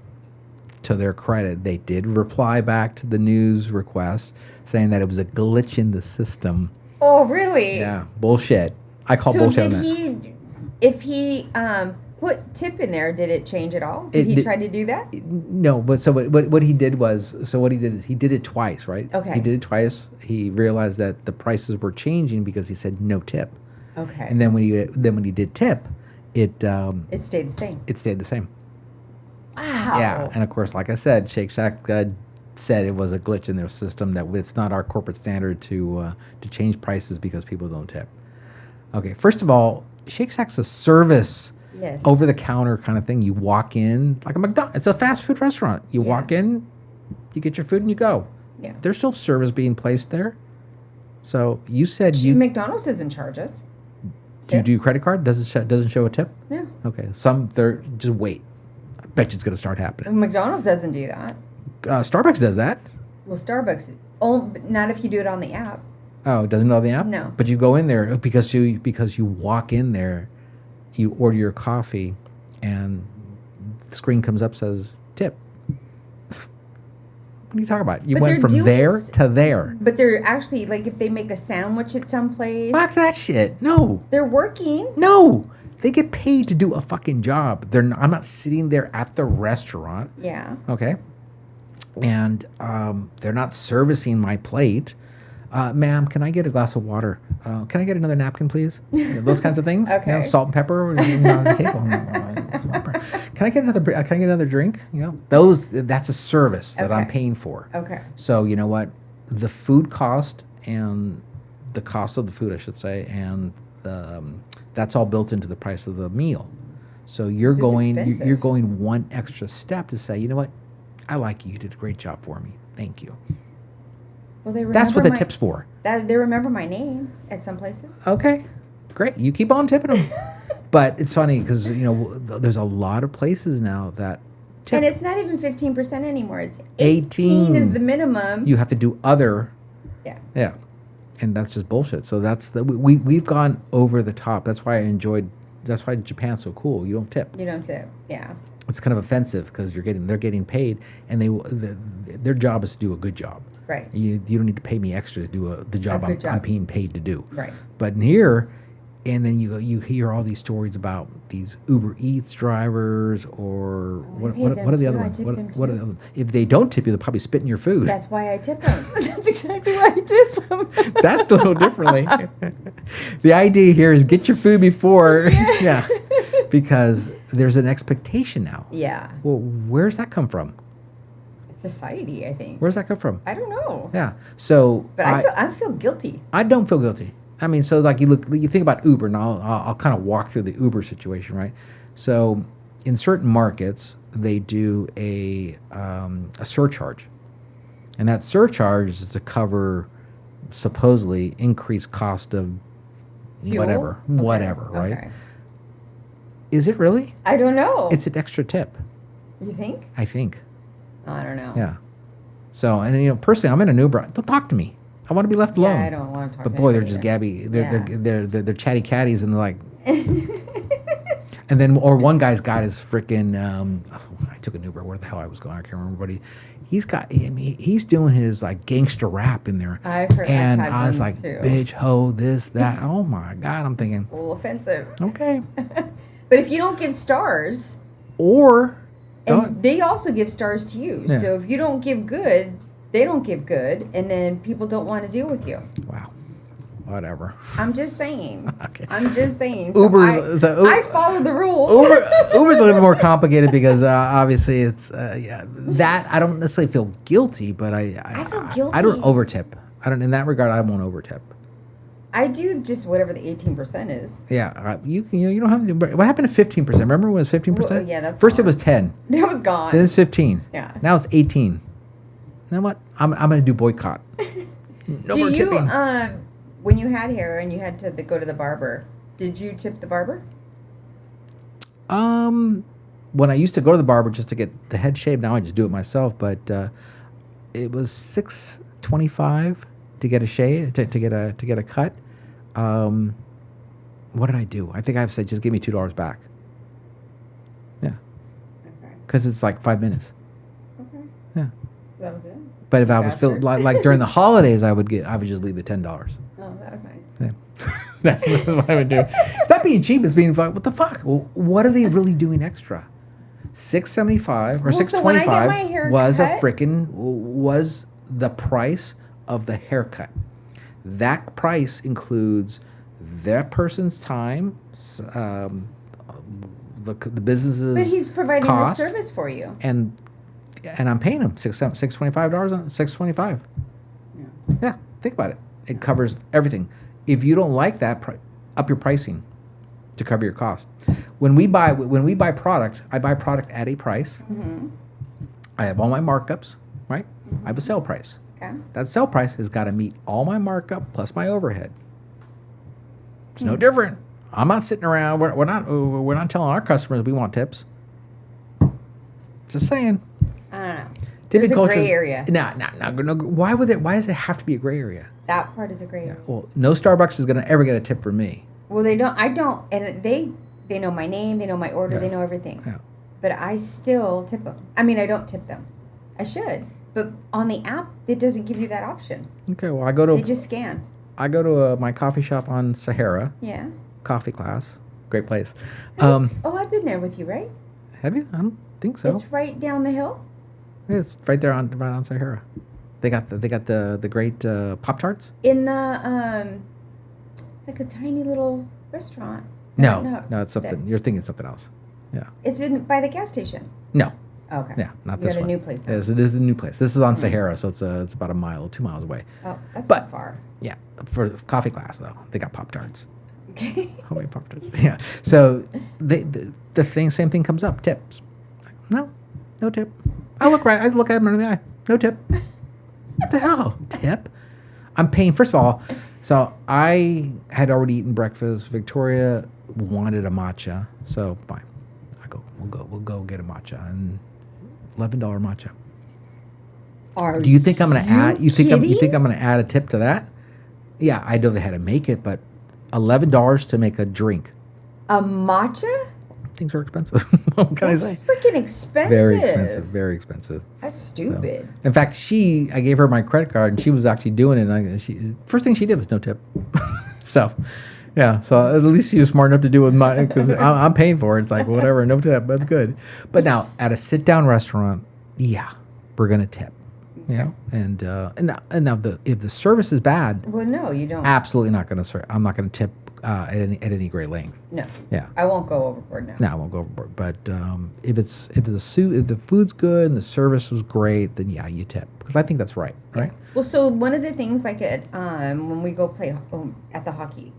to their credit, they did reply back to the news request saying that it was a glitch in the system. Oh, really? Yeah, bullshit. I call bullshit on that. If he put tip in there, did it change at all? Did he try to do that? No, but so what he did is he did it twice, right? Okay. He did it twice. He realized that the prices were changing because he said no tip. Okay. And then when he did tip, it stayed the same. It stayed the same. Wow. Yeah, and of course, like I said, Shake Shack said it was a glitch in their system, that it's not our corporate standard to change prices because people don't tip. Okay, first of all, Shake Shack's a service, over the counter kind of thing. You walk in like a McDonald's. It's a fast food restaurant. You walk in, you get your food, and you go. Yeah. There's no service being placed there. So you said McDonald's doesn't charge us. Do you do credit card? Doesn't show a tip? No. Okay. Just wait. I bet you it's going to start happening. McDonald's doesn't do that. Starbucks does that. Well, Starbucks, not if you do it on the app. Oh, it doesn't know the app? No. But you go in there because you walk in there, you order your coffee, and screen comes up, says tip. What are you talking about? You But went they're from doing there to there. But they're actually, like, if they make a sandwich at some place, Fuck that shit. No. they're working. No. They get paid to do a fucking job. I'm not sitting there at the restaurant. Yeah. Okay. And they're not servicing my plate. Ma'am, can I get a glass of water? Can I get another napkin, please? Those kinds of things. Okay. You know, salt and pepper on the table. Can I get another drink? You know, that's a service that I'm Okay. paying for. Okay. So you know what? The food cost and the cost of the food, I should say, and that's all built into the price of the meal. So you're expensive. going one extra step to say, you know what? I like you. You did a great job for me. Thank you. Well, they That's what the remember tip's for. They remember my name at some places. Okay, great. You keep on tipping them. But it's funny because, you know, there's a lot of places now that tip. And it's not even 15% anymore. It's 18 18 is the minimum. You have to do other. Yeah. Yeah. And that's just bullshit. So we've gone over the top. That's why Japan's so cool. You don't tip. You don't tip. Yeah. It's kind of offensive because they're getting paid, and their job is to do a good job. Right. You don't need to pay me extra to do the job I'm being paid to do. Right. But in here, and then you hear all these stories about these Uber Eats drivers or what are the other ones? What are the other ones? If they don't tip you, they'll probably spit in your food. That's why I tip them. That's exactly why I tip them. That's a little differently. The idea here is get your food before, yeah, because there's an expectation now. Yeah. Well, where's that come from? Society, I think. Where's that come from? I don't know. Yeah. So, But I feel guilty. I don't feel guilty. I mean, so like you think about Uber, and I'll kind of walk through the Uber situation, right? So, in certain markets, they do a surcharge, and that surcharge is to cover supposedly increased cost of Fuel? whatever, right? Okay. Is it really? I don't know. It's an extra tip, You think? I think. I don't know. Yeah. So, and you know, personally, I'm in an Uber. Don't talk to me. I want to be left alone. Yeah, I don't want to talk But to boy, they're anybody just there. gabby. They're chatty catties, and they're like. And then, or one guy's got his freaking. I took an Uber. Where the hell I was going? I can't remember. But he's doing his like gangster rap in there. I've heard. And I've had I was one like, too. bitch, ho, this, that. Oh my God! I'm thinking. A little offensive. Okay. But if you don't give stars, Or. and they also give stars to you. Yeah. So if you don't give good, they don't give good, and then people don't want to deal with you. Wow. Whatever. I'm just saying. Okay. I'm just saying. Uber's I follow the rules. Uber's a little more complicated because obviously it's that I don't necessarily feel guilty, but I feel guilty. I don't overtip. I don't in that regard. I won't overtip. I do just whatever the 18% is. Yeah, you don't have to do. What happened to 15%? Remember when it was 15%? Well, yeah, that's first gone. it was 10. That was gone. Then it's 15. Yeah. Now it's 18. You know what? I'm gonna do boycott. No more tipping. When you had hair and you had to go to the barber, did you tip the barber? When I used to go to the barber just to get the head shaved, now I just do it myself. But it was $6.25 to get a shave, to get a cut. What did I do? I think I've said just give me $2 back. Yeah, Okay. because it's like 5 minutes. Okay. Yeah, So that was it. but if I was feeling like during the holidays, I would just leave the $10. Oh, that was nice. Yeah. That's what I would do. It's not being cheap. It's being what the fuck. Well, what are they really doing extra? $6.75 or Well, so when I get my $6.25 hair was the price of the haircut. That price includes that person's time, the business's But he's providing cost, the service for you. and I'm paying him $625 on $625. Yeah. Yeah, think about it. It covers everything. If you don't like that, up your pricing to cover your cost. When we buy product, I buy product at a price. Mm-hmm. I have all my markups, right? I have a sale price. Okay. That sale price has got to meet all my markup plus my overhead. It's no different. I'm not sitting around. We're not telling our customers we want tips. Just saying. I don't know. Tipping There's a culture. gray area. No. Why does it have to be a gray area? That part is a gray area. Well, no Starbucks is going to ever get a tip from me. Well, they don't. I don't. And they know my name. They know my order. Yeah. They know everything. Yeah. but I still tip them. I mean, I don't tip them. I should, but on the app, it doesn't give you that option. Okay, well, I go to They just scan. my coffee shop on Sahara. Yeah. Coffee Class, great place. I've been there with you, right? Have you? I don't think so. It's right down the hill. It's right there right on Sahara. They got the great Pop-Tarts. In the it's like a tiny little restaurant. No, it's something. You're thinking something else. Yeah. It's been by the gas station. No. Okay. Yeah, not You this got one. a new place then. Yes, it is a new place. This is on Sahara, so it's about 2 miles away. Oh, that's But- not far. Yeah, for Coffee Class though, they got Pop-Tarts. Okay. Homemade Pop-Tarts. Yeah. So same thing comes up. Tips. No tip. I look at him in the eye. No tip. What the hell? Tip? I'm paying. First of all, so I had already eaten breakfast. Victoria wanted a matcha, so fine. We'll go get a matcha, and $11 matcha. Do you think I'm gonna add? You think I'm gonna add a tip to that? Yeah, I know they had to make it, but $11 to make a drink. A matcha? Things are expensive. What can I say? Freaking expensive. Very expensive. Very expensive. That's stupid. In fact, I gave her my credit card, and she was actually doing it. And first thing she did was no tip. So, yeah. So at least she was smart enough to do it with my, because I'm paying for it. It's like whatever, no tip. That's good. But now at a sit-down restaurant, yeah, we're gonna tip. You know, and now if the service is bad, Well, no, you don't. absolutely not gonna serve. I'm not gonna tip at any great length. No. Yeah. I won't go overboard now. No, I won't go overboard. But if the food's good and the service was great, then yeah, you tip, because I think that's right. Right. Well, so one of the things like at when we go play at the hockey,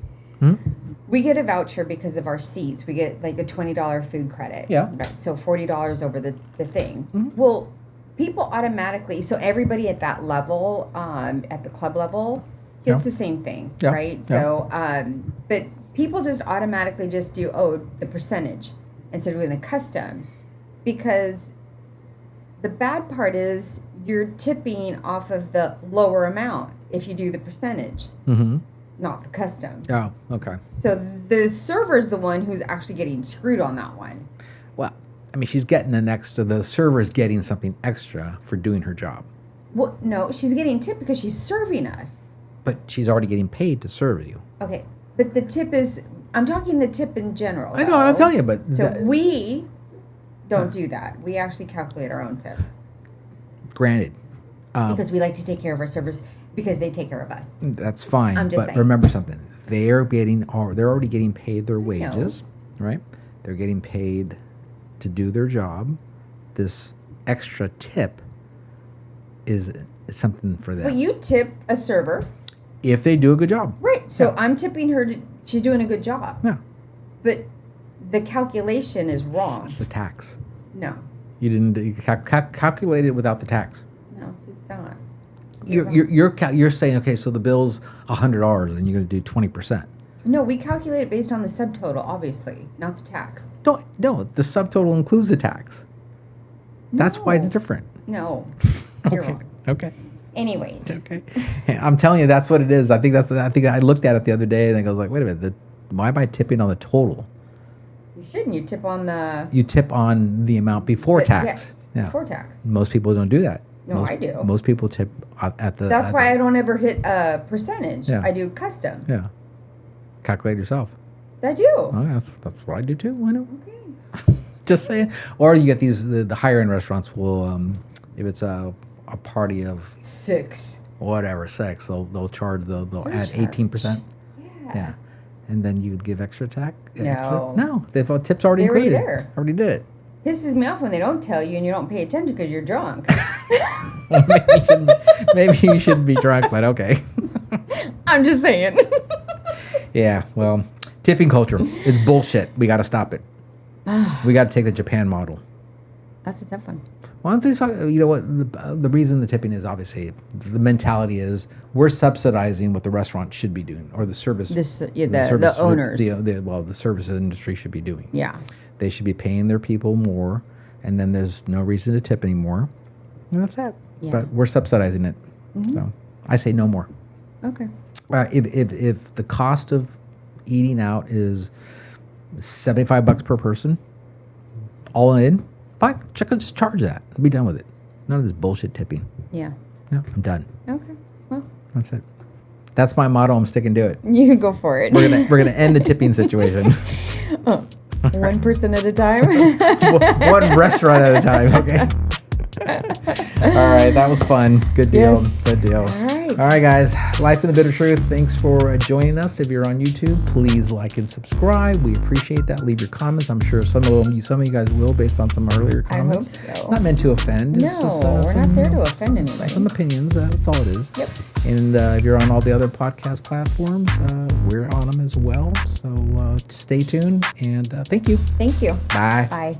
we get a voucher because of our seats. We get like a $20 food credit. Yeah. Right. So $40 over the thing. Well, people automatically. So everybody at that level, at the club level, gets the same thing, Yeah. right? Yeah. So, but people just automatically just do the percentage instead of doing the custom, because the bad part is you're tipping off of the lower amount if you do the percentage, not the custom. Oh, okay. So the server's the one who's actually getting screwed on that one. Well, I mean, she's getting an extra. The server's getting something extra for doing her job, Well, no, she's getting tipped because she's serving us. but she's already getting paid to serve you. Okay, but the tip is, I'm talking the tip in general. I know, I'm though. telling you, but So we don't do that. We actually calculate our own tip granted, because we like to take care of our servers because they take care of us. that's fine. I'm just but saying. remember something: they're already getting paid their wages, right? They're getting paid to do their job. This extra tip is something for them Well, you tip a server, if they do a good job. right? So I'm tipping her. She's doing a good job, Yeah, but the calculation is wrong. it's the tax. No, You didn't calculate it without the tax. no, it's not. You're saying, okay, so the bill's $100 and you're going to do 20%. No, we calculate it based on the subtotal, obviously, not the tax. No, the subtotal includes the tax. That's why it's No. different. No, you're wrong. Okay. Anyways, Okay. I'm telling you, that's what it is. I think I looked at it the other day and I was like, wait a minute, why am I tipping on the total? you shouldn't. You tip on the You tip on the amount before tax. Yes, Yeah. before tax. Most people don't do that. No, most, I do. Most people tip at the. That's at why the, I don't ever hit a percentage. Yeah. I do custom. Yeah. Calculate yourself. I do. Oh, that's what I do too. I know. Okay. Just saying. Or you get the higher end restaurants will, if it's a party of 6. whatever sex, they'll charge they'll add Surcharge. 18%. Yeah. Yeah. And then you would give extra tax. No. No, they've tips already They already included. there. Already did it. Pisses me off when they don't tell you and you don't pay attention because you're drunk. Maybe you shouldn't be drunk, but okay. I'm just saying. Yeah. Well, tipping culture, it's bullshit. We got to stop it. We got to take the Japan model. That's a tough one. One thing, you know what? The reason the tipping is obviously the mentality is we're subsidizing what the restaurant should be doing, or the service. The owners. The service industry should be doing. Yeah. They should be paying their people more, and then there's no reason to tip anymore. And that's it. Yeah. But we're subsidizing it. So I say no more. Okay. If the cost of eating out is $75 per person, all in, Fine, just charge that. I'll be done with it. None of this bullshit tipping. Yeah. Yeah, I'm done. Okay. Well, That's it. That's my motto. I'm sticking to it. you can go for it. We're gonna end the tipping situation. 1% at a time. One restaurant at a time. Okay. All right, that was fun. Good deal. Yes. Good deal. All right, guys. Life in the Bitter Truth. Thanks for joining us. If you're on YouTube, please like and subscribe. We appreciate that. Leave your comments. I'm sure some of you guys will, based on some earlier comments. I hope so. Not meant to offend. No, It's just, we're not there to offend anybody. Some opinions. That's all it is. Yep. And if you're on all the other podcast platforms, we're on them as well. So stay tuned. And thank you. Thank you. Bye. Bye.